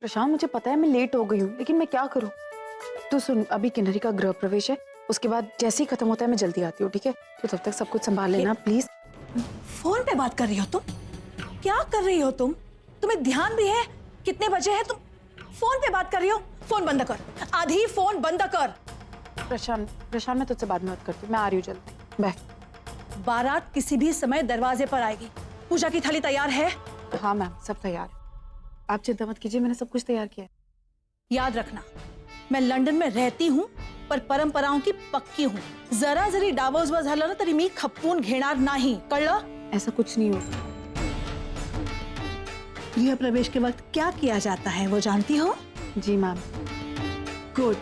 प्रशांत मुझे पता है मैं लेट हो गई हूँ, लेकिन मैं क्या करूँ। तो सुन, अभी किन्नरी का गृह प्रवेश है, उसके बाद जैसे ही खत्म होता है मैं जल्दी आती हूँ, ठीक है? तो तब तक सब कुछ संभाल लेना प्लीज। फोन पे बात कर रही हो तुम? क्या कर रही हो तुम? तुम्हें ध्यान भी है कितने बजे है? तुम फोन पे बात कर रही हो? फोन बंद कर, आधी फोन बंद कर। प्रशांत मैं तुझसे बाद में बात करती हूँ, मैं आ रही हूँ जल्दी, बाय। बारात किसी भी समय दरवाजे पर आएगी। पूजा की थाली तैयार है? हाँ मैम, सब तैयार है, आप चिंता मत कीजिए, मैंने सब कुछ तैयार किया है। याद रखना, मैं लंदन में रहती हूँ पर परंपराओं की पक्की हूँ। जरा जरी डावोस बस हल्ला ना तरी मी खप्पून घेणार नाही, कळलं? ऐसा कुछ नहीं होगा। गृह प्रवेश के वक्त क्या किया जाता है वो जानती हो? जी मैम। गुड।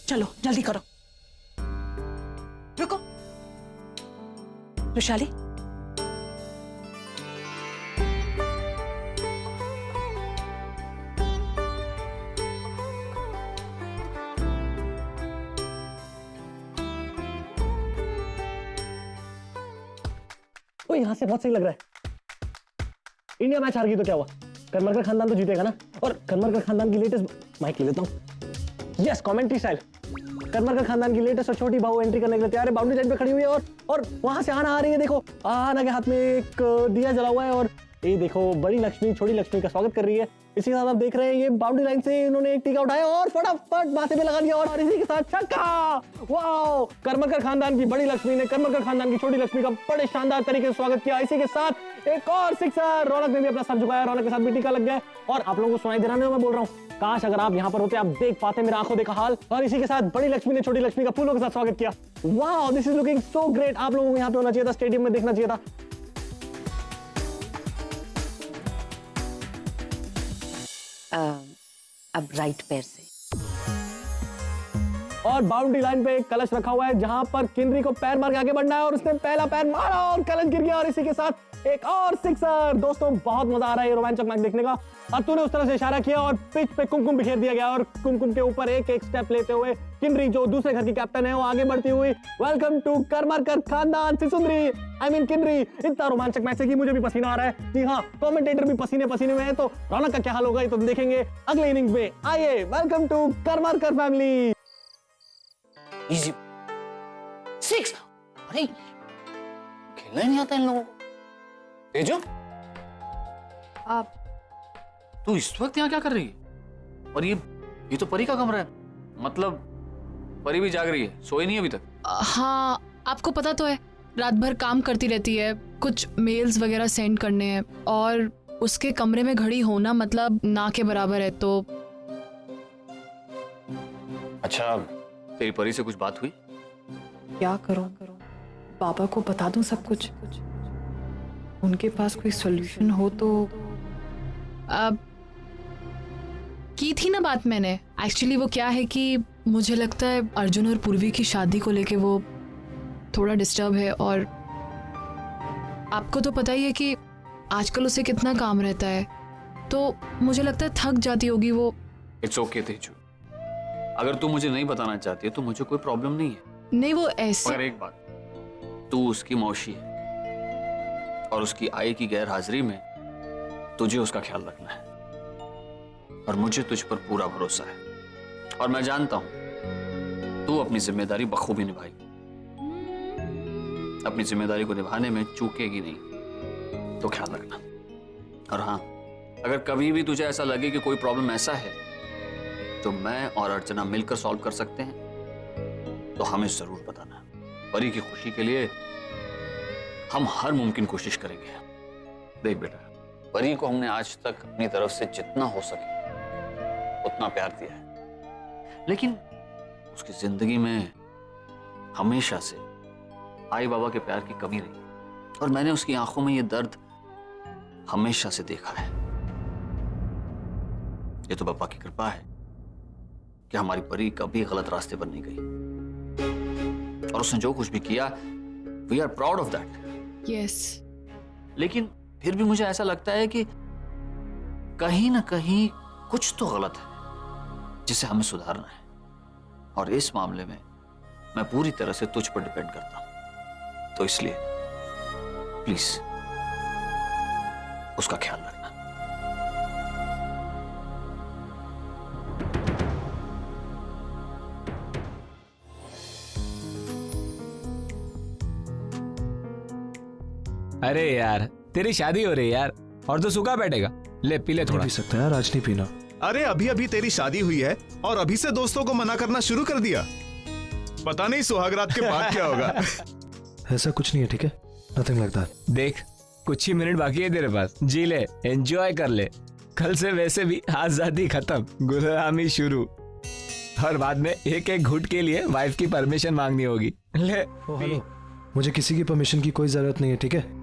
चलो जल्दी करो। रुको वैशाली, तो यहाँ से बहुत सही लग रहा है। इंडिया मैच हार गई तो क्या हुआ, करमरकर खानदान तो जीतेगा ना। और करमरकर खानदान की लेटेस्ट माइक ले लेता हूँ। Yes, commentary style. करमरकर खानदान की लेटेस्ट और छोटी बहू एंट्री करने के लिए तैयार है, बाउंड्री लाइन पे खड़ी हुई है और वहां से आना आ रही है। देखो आना के हाथ में एक दिया जला हुआ है और ये देखो बड़ी लक्ष्मी छोटी लक्ष्मी का स्वागत कर रही है। इसी के साथ आप देख रहे हैं ये बाउंड्री लाइन से इन्होंने एक टीका उठाया और फटाफट माथे पे लगा दिया और इसी के साथ छक्का। वाओ, करमरकर खानदान की बड़ी लक्ष्मी ने करमरकर खानदान की छोटी लक्ष्मी का बड़े शानदार तरीके से स्वागत किया। इसी के साथ एक और सिक्सर। रौनक ने भी अपना सर झुकाया, रौनक के साथ भी टीका लग गया और आप लोगों को सुनाई दे रहा है, मैं बोल रहा हूँ काश अगर आप यहाँ पर होते, आप देख पाते मेरा आंखों देखा हाल। और इसी के साथ बड़ी लक्ष्मी ने छोटी लक्ष्मी का फूलों के साथ स्वागत किया। Wow, this is looking so great. आप लोगों को यहाँ पे होना चाहिए था, स्टेडियम में देखना चाहिए था। अब राइट पैर से। और बाउंड्री लाइन पे एक कलश रखा हुआ है जहां पर किन्नरी को पैर मार के आगे बढ़ना है और उसने पहला पैर मारा और कलश गिर गया और इसी के साथ एक और सिक्सर। दोस्तों बहुत मजा आ रहा है ये रोमांचक मैच देखने का। अतु ने उस तरह से इशारा किया और पिच पे कुमकुम बिखेर दिया गया और कुमकुम के ऊपर एक एक स्टेप लेते हुए किन्नरी जो दूसरे घर की कैप्टन है वो आगे बढ़ती हुई वेलकम टू करमरकर खानदान सिसुंदरी, आई मीन किन्नरी। इतना रोमांचक मैच है कि मुझे भी पसीना आ रहा है। जी हाँ, कमेंटेटर भी पसीने पसीने में है, तो रौनक का क्या हाल होगा ये तो देखेंगे अगले इनिंग में। आइए, welcome to Karmarkar family. Easy 6। अरे खेलना ही नहीं आता इन लोगों को। तेजो, आप तू इस वक्त यहाँ क्या कर रही है? और ये तो परी का कमरा है, मतलब परी भी जाग रही है, सोई नहीं अभी तक? हाँ, आपको पता तो है रात भर काम करती रहती है, कुछ मेल्स वगैरह सेंड करने हैं और उसके कमरे में घड़ी होना मतलब ना के बराबर है। तो अच्छा, तेरी परी से कुछ बात हुई? क्या करूं? बाबा को बता दूं सब कुछ? उनके पास कोई सॉल्यूशन हो तो। अब की थी ना बात मैंने। एक्चुअली वो क्या है कि मुझे लगता है अर्जुन और पूर्वी की शादी को लेके वो थोड़ा डिस्टर्ब है और आपको तो पता ही है कि आजकल उसे कितना काम रहता है, तो मुझे लगता है थक जाती होगी वो। इट्स ओके तेजू, अगर तू मुझे नहीं बताना चाहती है तो मुझे कोई प्रॉब्लम नहीं है। नहीं वो ऐसे, मगर एक बात, तू उसकी मौसी है और उसकी आई की गैर हाजिरी में तुझे उसका ख्याल रखना है और मुझे तुझ पर पूरा भरोसा है और मैं जानता हूं तू अपनी जिम्मेदारी बखूबी निभाएगी। अपनी जिम्मेदारी को निभाने में चूकेगी नहीं, तो ख्याल रखना। और हाँ, अगर कभी भी तुझे ऐसा लगे कि कोई प्रॉब्लम ऐसा है जो मैं और अर्चना मिलकर सॉल्व कर सकते हैं तो हमें जरूर बताना। परी की खुशी के लिए हम हर मुमकिन कोशिश करेंगे। देख बेटा, परी को हमने आज तक अपनी तरफ से जितना हो सके उतना प्यार दिया है, लेकिन उसकी जिंदगी में हमेशा से आई बाबा के प्यार की कमी रही और मैंने उसकी आंखों में ये दर्द हमेशा से देखा है। ये तो पापा की कृपा है कि हमारी परी कभी गलत रास्ते पर नहीं गई और उसने जो कुछ भी किया, we are proud of that. Yes, लेकिन फिर भी मुझे ऐसा लगता है कि कहीं ना कहीं कुछ तो गलत है जिसे हमें सुधारना है और इस मामले में मैं पूरी तरह से तुझ पर डिपेंड करता हूं, तो इसलिए प्लीज उसका ख्याल रखना। अरे यार तेरी शादी हो रही है यार, और तो सूखा बैठेगा। ले पी ले थोड़ा। पी सकता है यार, आज नहीं पीना। अरे अभी अभी तेरी शादी हुई है और अभी से दोस्तों को मना करना शुरू कर दिया। पता नहीं सुहागरात के बाद क्या होगा। ऐसा कुछ नहीं है, ठीक है? Nothing like that. देख कुछ ही मिनट बाकी है तेरे पास, जी ले, एंजॉय कर ले। कल से वैसे भी आजादी खत्म, गुलामी शुरू, और बाद में एक एक घुट के लिए वाइफ की परमिशन मांगनी होगी। ले हेलो, मुझे किसी की परमिशन की कोई जरूरत नहीं है, ठीक है?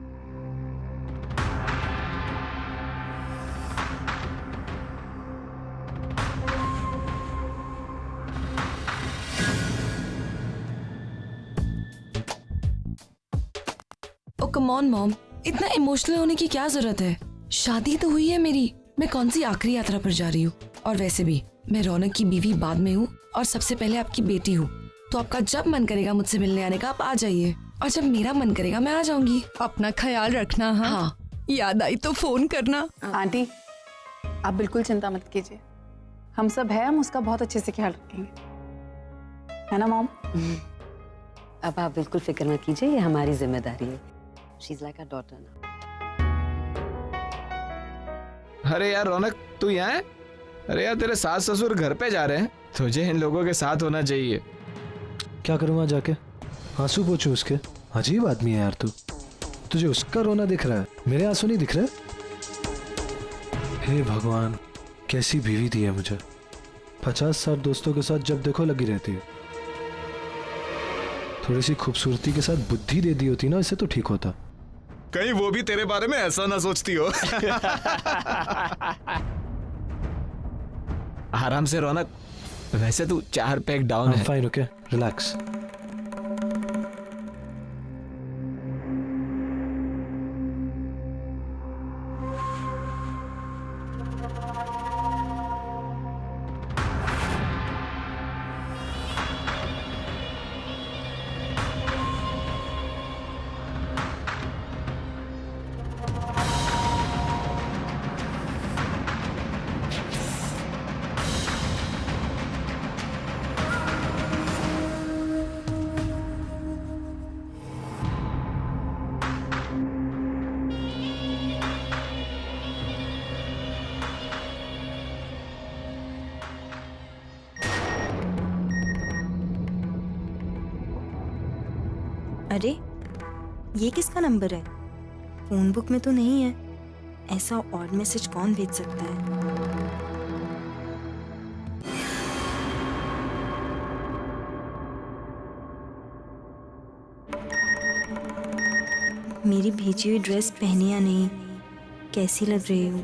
ओ कम ऑन मॉम, इतना इमोशनल होने की क्या जरूरत है? शादी तो हुई है मेरी, मैं कौन सी आखिरी यात्रा पर जा रही हूँ? और वैसे भी मैं रौनक की बीवी बाद में हूँ और सबसे पहले आपकी बेटी हूँ। तो आपका जब मन करेगा मुझसे मिलने आने का आप आ जाइए, और जब मेरा मन करेगा मैं आ जाऊंगी। अपना ख्याल रखना। हाँ, याद आई तो फोन करना। आंटी आप बिल्कुल चिंता मत कीजिए, हम सब हैं, हम उसका बहुत अच्छे से ख्याल रखेंगे, है ना मॉम? अब आप बिल्कुल फिक्र मत कीजिए, ये हमारी जिम्मेदारी है। She is like a daughter ना। अरे यार रौनक तू यहाँ है? अरे यार तेरे सास ससुर घर पे जा रहे हैं, तुझे इन लोगों के साथ होना चाहिए। क्या करूँगा जाके? आंसू पोछूं उसके? अजीब आदमी है यार तू। तुझे उसका रोना दिख रहा है, मेरे आंसू नहीं दिख रहे? हे भगवान, कैसी बीवी दी है मुझे। 50-60 दोस्तों के साथ जब देखो लगी रहती है। थोड़ी सी खूबसूरती के साथ बुद्धि दे दी होती ना, इससे तो ठीक होता। कहीं वो भी तेरे बारे में ऐसा ना सोचती हो। आराम से रौनक, वैसे तू 4 पैक डाउन है। Fine, okay, relax. अरे ये किसका नंबर है? फोन बुक में तो नहीं है। ऐसा ऑड मैसेज कौन भेज सकता है? मेरी भेजी हुई ड्रेस पहनी या नहीं, कैसी लग रही हूँ?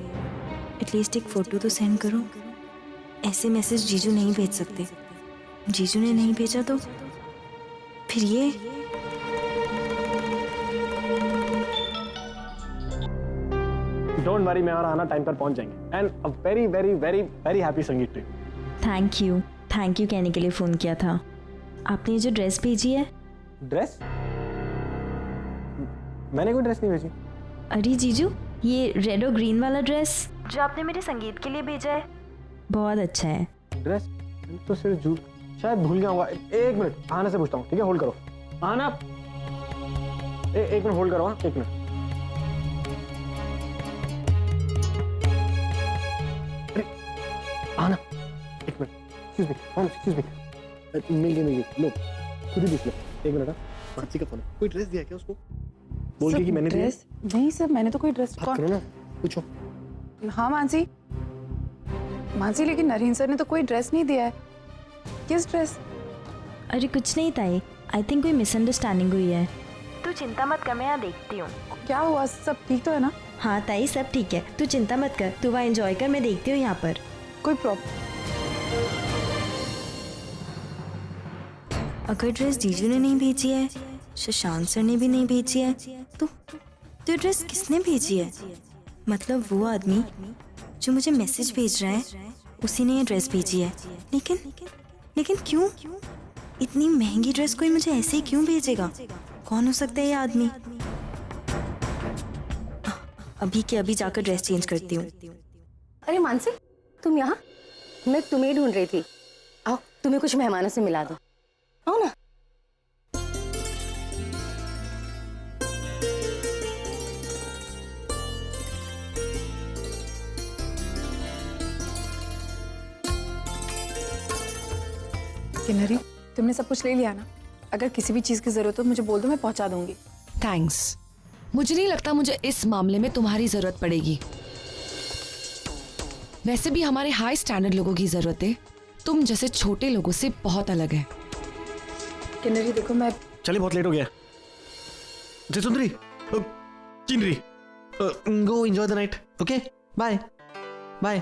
एटलीस्ट एक फोटो तो सेंड करो। ऐसे मैसेज जीजू नहीं भेज सकते। जीजू ने नहीं भेजा तो फिर ये? डोंट वरी, मैं और आना टाइम पर पहुंच जाएंगे। And a very very very very happy संगीत टू यू। थैंक यू कहने के लिए फोन किया था। आपने ये जो ड्रेस भेजी है। ड्रेस? मैंने कोई ड्रेस नहीं भेजी। अरे जीजू, ये रेड और ग्रीन वाला ड्रेस जो आपने मेरे संगीत के लिए भेजा है, बहुत अच्छा है। ड्रेस तो सिर्फ झूठ, शायद भूल गया होगा। एक मिनट, आना से पूछता हूँ, ठीक है? होल्ड करो। आना, एक मिनट होल्ड करो। एक मिनट। आना, एक मिनट। एक्सक्यूज मी, मिल गई। लो, खुद ही देख लो। एक मिनट। मानसी का फोन है। कोई ड्रेस दिया क्या उसको? बोल के कि मैंने दिया। ड्रेस नहीं सर, मैंने तो कोई ड्रेस। बात करो ना, पूछो। हाँ मानसी, लेकिन नरीन सर ने तो कोई ड्रेस नहीं दिया है। किस ड्रेस? अरे कुछ नहीं ताई, आई थिंक कोई मिसअंडरस्टैंडिंग हुई है। तू चिंता मत कर, मैं यहाँ देखती हूँ। क्या हुआ, सब ठीक तो है ना? हाँ ताई, सब ठीक है, तू चिंता मत कर, तू वहाँ एंजॉय कर, मैं देखती हूँ यहाँ पर। कोई प्रॉब्लम? अगर ड्रेस जीजू ने नहीं भेजी है, शशांक सर ने भी नहीं भेजी है, तो ड्रेस किसने भेजी है? मतलब वो आदमी जो मुझे मैसेज भेज रहा है, उसी ने ये ड्रेस भेजी है। लेकिन क्यों? इतनी महंगी ड्रेस कोई मुझे ऐसे ही क्यों भेजेगा? कौन हो सकता है ये आदमी? अभी के अभी जाकर ड्रेस चेंज करती हूँ। अरे मानसी, तुम यहाँ? मैं तुम्हें ढूंढ रही थी। आओ, तुम्हें कुछ मेहमानों से मिला दो। आओ ना। किन्नरी, तुमने सब कुछ ले लिया ना? अगर किसी भी चीज की जरूरत हो मुझे बोल दो, मैं पहुंचा दूंगी। थैंक्स। मुझे नहीं लगता मुझे इस मामले में तुम्हारी जरूरत पड़ेगी। वैसे भी हमारे हाई स्टैंडर्ड लोगों की जरूरतें तुम जैसे छोटे लोगों से बहुत अलग है। किन्नरी देखो, मैं चलिए बहुत लेट हो गया। Jayasundari, Kinnari, go enjoy the night. Okay, bye bye.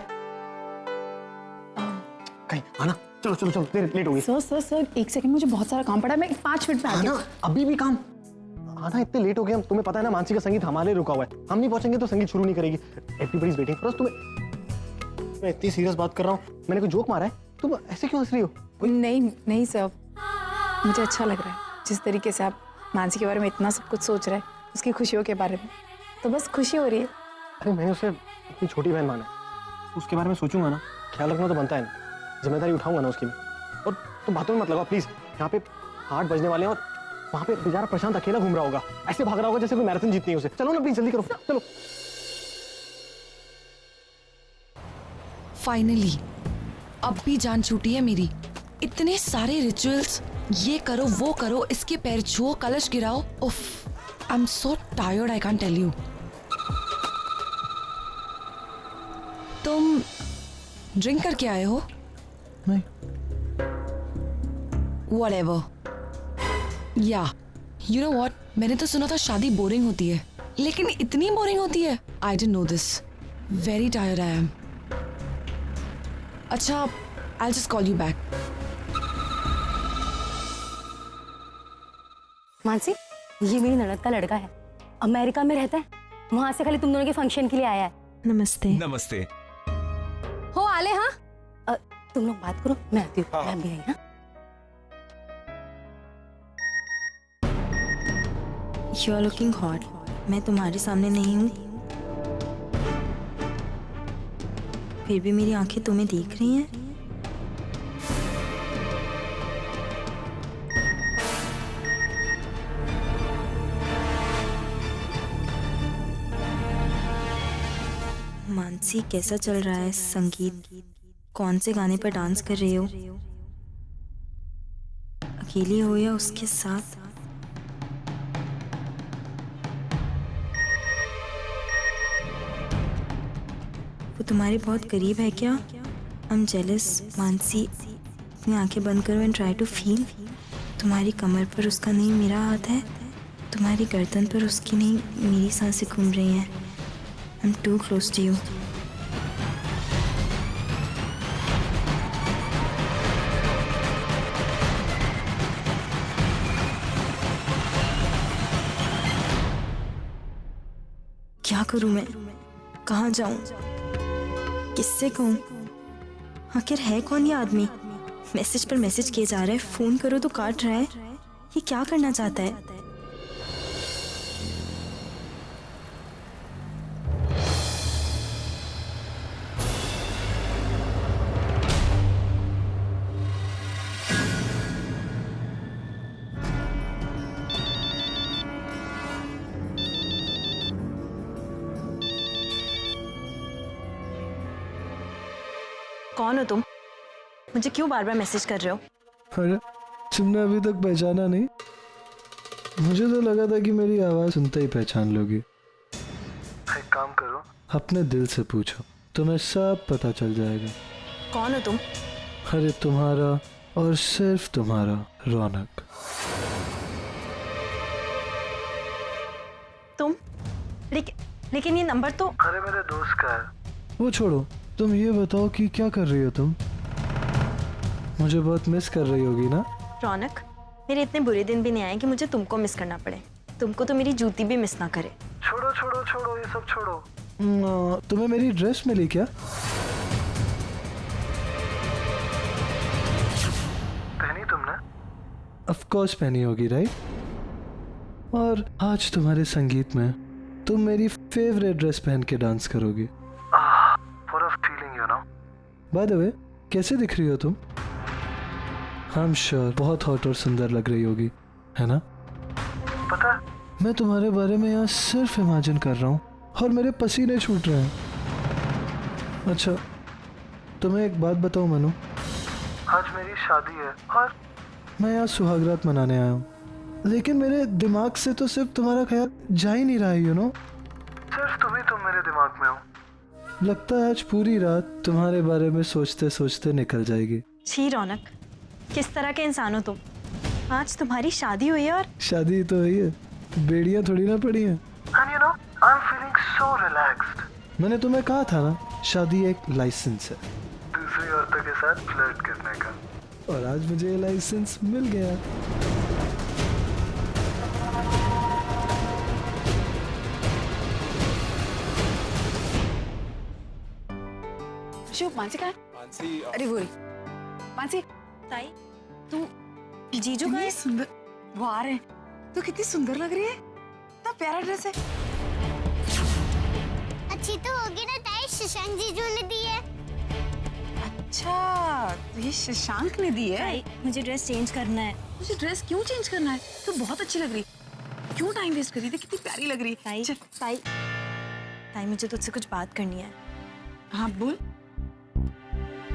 कहीं आना, चलो चलो चलो, देर लेट हो गई। सर एक सेकंड, मुझे बहुत सारा काम पड़ा है, मैं 5 मिनट में आ गई। अभी भी काम? आना, इतने लेट हो गए हम। तुम्हें पता है ना मानसी का संगीत हमारे लिए रुका हुआ है। हम नहीं पहुंचेंगे तो संगीत शुरू नहीं करेगी। Everybody is waiting for us. मैं इतनी सीरियस बात कर रहा हूँ, मैंने कोई जोक मारा है? तुम ऐसे क्यों हंस रही हो? नहीं सर, मुझे अच्छा लग रहा है जिस तरीके से आप मानसी के बारे में इतना सब कुछ सोच रहे हैं, उसकी खुशियों के बारे में, तो बस खुशी हो रही है। अरे मैंने उसे अपनी छोटी बहन माना, उसके बारे में सोचूंगा ना, ख्याल रखना तो बनता है ना, जिम्मेदारी उठाऊंगा ना उसकी। और तुम बातों में मत लगाओ प्लीज। यहाँ पे 8 बजने वाले हैं और वहाँ पे बेचारा प्रशांत अकेला घूम रहा होगा, ऐसे भाग रहा होगा जैसे कोई मैराथन जीतनी है उसे। चलो ना प्लीज, जल्दी करो, चलो। फाइनली अब भी जान छूटी है मेरी। इतने सारे रिचुअल्स, ये करो वो करो, इसके पैर छुओ, कलश गिराओ। उफ, I am so tired, I can't tell you. तुम ड्रिंक करके आए हो? नहीं। Whatever. या यू नो व्हाट, मैंने तो सुना था शादी बोरिंग होती है, लेकिन इतनी बोरिंग होती है? I didn't know this. Very tired I am. अच्छा, I just call you back. Mansi, ये मेरी ननद का लड़का है, अमेरिका में रहता है, वहां से खाली तुम दोनों के फंक्शन के लिए आया है। नमस्ते। नमस्ते। हो आले? हाँ, तुम लोग बात करो, मैं आती हूँ। मैं भी आई। हाँ, यू आर लुकिंग हॉट। मैं तुम्हारे सामने नहीं हूँ, फिर भी मेरी आंखें तुम्हें देख रही हैं। मानसी, कैसा चल रहा है संगीत? कौन से गाने पर डांस कर रही हो? अकेली हो या उसके साथ? वो तुम्हारे बहुत करीब है क्या? I am jealous. मानसी, अपनी आंखें बंद करो एंड ट्राई टू फील। तुम्हारी कमर पर उसका नहीं मेरा हाथ है, तुम्हारी गर्दन पर उसकी नहीं मेरी सांसें घूम रही हैं। I am too close to you. क्या करूं मैं? कहाँ जाऊं? किससे कहूं? आखिर है कौन ये आदमी? मैसेज पर मैसेज किए जा रहा है, फोन करो तो काट रहा है। ये क्या करना चाहता है? कौन हो तुम? मुझे क्यों बार बार मैसेज कर रहे हो? अरे तुमने अभी तक पहचाना नहीं? मुझे तो लगा था कि मेरी आवाज सुनते ही पहचान लोगी। एक काम करो, अपने दिल से पूछो, तुम्हें सब पता चल जाएगा। कौन हो तुम? अरे तुम्हारा और सिर्फ तुम्हारा रौनक। तुम? लेकिन ये नंबर तो... अरे मेरे दोस्त का है। वो छोड़ो, तुम ये बताओ कि क्या कर रही हो तुम? मुझे बहुत मिस कर रही होगी ना? रौनक, मेरे इतने बुरे दिन भी नहीं आए कि मुझे तुमको मिस करना पड़े। तुमको तो मेरी जूती भी मिस ना करे। छोड़ो छोड़ो छोड़ो, ये सब छोड़ो। तुम्हें मेरी ड्रेस मिली क्या? पहनी तुमने? ऑफ कोर्स पहनी होगी, राइट? और आज तुम्हारे संगीत में तुम मेरी फेवरेट ड्रेस पहन के डांस करोगी। Full of feeling you know. By the way, कैसे दिख रही हो तुम? आई एम श्योर बहुत हॉट और सुंदर लग रही होगी, है ना? पता, मैं तुम्हारे बारे में यहाँ सिर्फ इमेजिन कर रहा हूँ और मेरे पसीने छूट रहे हैं। अच्छा, तुम्हें एक बात बताऊँ मनु, आज मेरी शादी है और मैं यहाँ सुहागरात मनाने आया हूँ, लेकिन मेरे दिमाग से तो सिर्फ तुम्हारा ख्याल जा ही नहीं रहा है यू नो। सिर्फ तुम मेरे दिमाग में हो। लगता है आज पूरी रात तुम्हारे बारे में सोचते सोचते निकल जाएगी। छी रौनक, किस तरह के इंसान हो तुम? आज तुम्हारी शादी हुई है और शादी तो हुई है, बेड़ियां थोड़ी ना पड़ी हैं। And you know, I'm feeling so relaxed. मैंने तुम्हें कहा था ना, शादी एक लाइसेंस है दूसरी औरतों के साथ फ्लर्ट करने का, और आज मुझे ये लाइसेंस मिल गया। मानसी कहाँ है? मानसी अरे वो मानसी, ताई तू जीजू का सुंदर, वो आ रहे हैं। तो कितनी सुंदर लग रही है, इतना प्यारा ड्रेस है। अच्छी तो होगी ना ताई, शशांक जीजू ने दी है। अच्छा, तो ये शशांक ने दी है। ताई मुझे ड्रेस चेंज करना है। मुझे ड्रेस क्यों चेंज करना है? तो बहुत अच्छी लग रही, क्यों टाइम वेस्ट कर रही थी, कितनी प्यारी लग रही है। ताई मुझे तुझसे कुछ बात करनी है। हाँ बोल,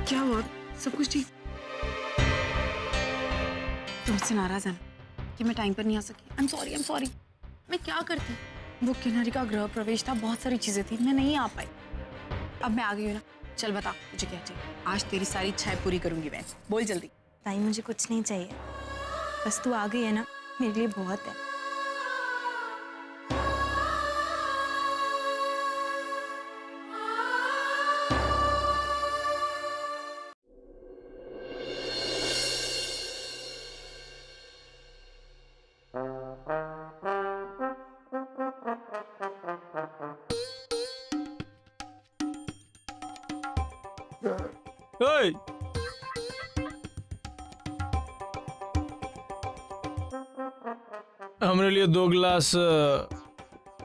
क्या हुआ? सब कुछ ठीक? तुम मुझसे नाराज है कि मैं टाइम पर नहीं आ सकी? I am sorry. मैं क्या करती? वो किन्नरी का गृह प्रवेश था, बहुत सारी चीजें थी, मैं नहीं आ पाई। अब मैं आ गई हूँ ना, चल बता मुझे क्या चाहिए। आज तेरी सारी इच्छाएं पूरी करूंगी मैं, बोल जल्दी। ताई मुझे कुछ नहीं चाहिए, बस तू आ गई है ना, मेरे लिए बहुत है। ओए, हमरे लिए 2 गिलास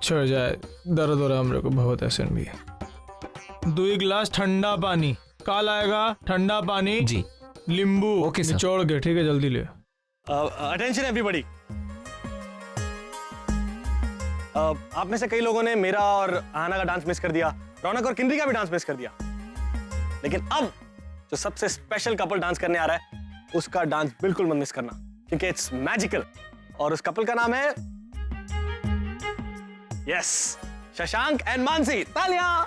छोड़ जाए, दर्द हो रहा है हमरे को बहुत, ऐसे भी है। 2 गिलास ठंडा पानी, काल आएगा ठंडा पानी जी, नींबू ओके सर। निचोड़ के, ठीक है, जल्दी ले। अटेंशन एवरीबॉडी, आप में से कई लोगों ने मेरा और आना का डांस मिस कर दिया, रौनक और किन्नरी का भी डांस मिस कर दिया, लेकिन अब जो सबसे स्पेशल कपल डांस करने आ रहा है उसका डांस बिल्कुल मत मिस करना, क्योंकि इट्स मैजिकल। और उस कपल का नाम है यस, शशांक एंड मानसी। तालियां।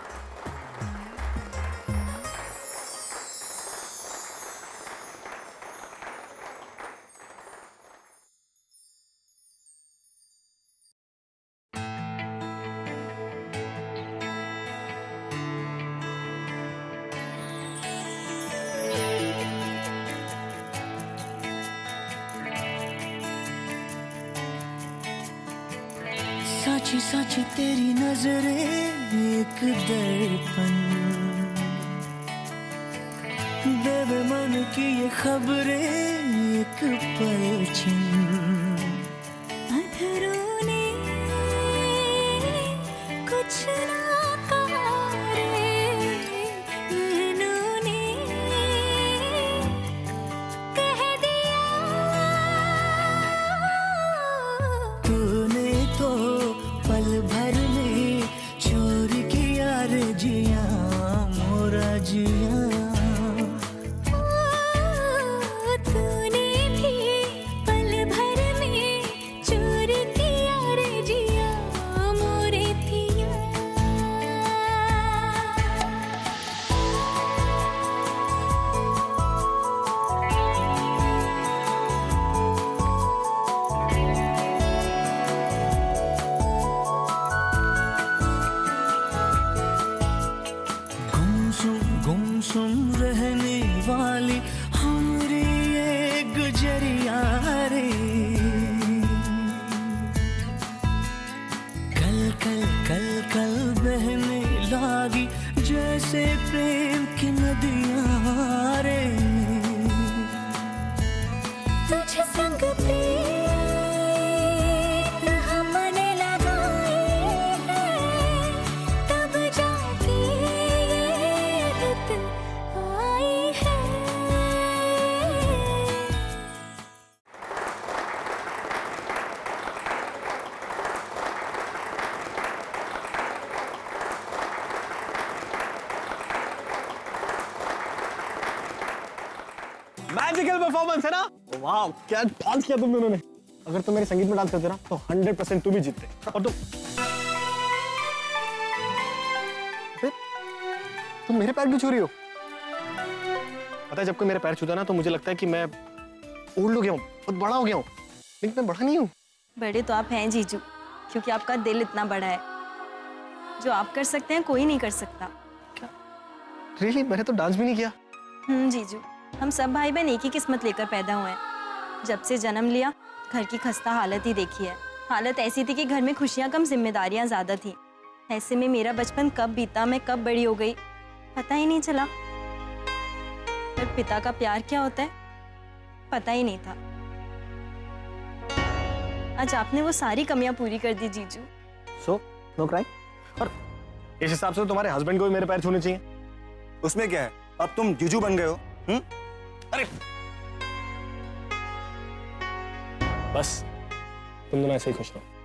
साची साची तेरी नजरें एक दर्पण, देवे मन की ये खबरें एक पलछिन। अधरों ने कुछ ना कहा रे, नैनों ने कह दिया। तूने तो पल भर में चोरी किया रे जिया, मोरा जिया। तूने भी पल भर में चोरी किया रे जिया, मोरे पिया। गुमसुम रहने वाली हमारी ये गुजरिया रे, कल कल कल कल बहने लागी जैसे प्रेम की नदियां रे। तुझे संग प्रीत हमने लगाए हैं, मैजिकल परफॉर्मेंस है ना? वाह, क्या डांस किया तुम दोनों ने। अगर तुम मेरे संगीत में डांस करते ना तो 100% तुम ही जीतते। और तुम मेरे पैर क्यों छू रही हो? पता है जब कोई मेरे पैर छूता है ना तो मुझे लगता है कि मैं ओल्ड हो गया हूँ, बहुत बड़ा हो गया हूँ, लेकिन मैं बड़ा नहीं हूँ। बड़े तो आप हैं जीजू, क्योंकि आपका दिल इतना बड़ा है। जो आप कर सकते हैं कोई नहीं कर सकता। रियली? मैंने तो डांस भी नहीं किया। जीजू, हम सब भाई बहन एक ही किस्मत लेकर पैदा हुए हैं। जब से जन्म लिया घर की खस्ता हालत ही देखी है। हालत ऐसी थी कि घर में खुशियां कम, जिम्मेदारियां ज्यादा थी। ऐसे में मेरा बचपन कब बीता, मैं कब बड़ी हो गई, पता ही नहीं चला। पर पिता का प्यार क्या होता है पता ही नहीं था। आज आपने वो सारी कमियां पूरी कर दी जीजू। So no cry. और इस हिसाब से तो तुम्हारे हस्बैंड को भी मेरे पैर छूने चाहिए। उसमें क्या है, अब तुम जीजू बन गए हो। अरे बस तुम दोनों ऐसे ही खुश रहो।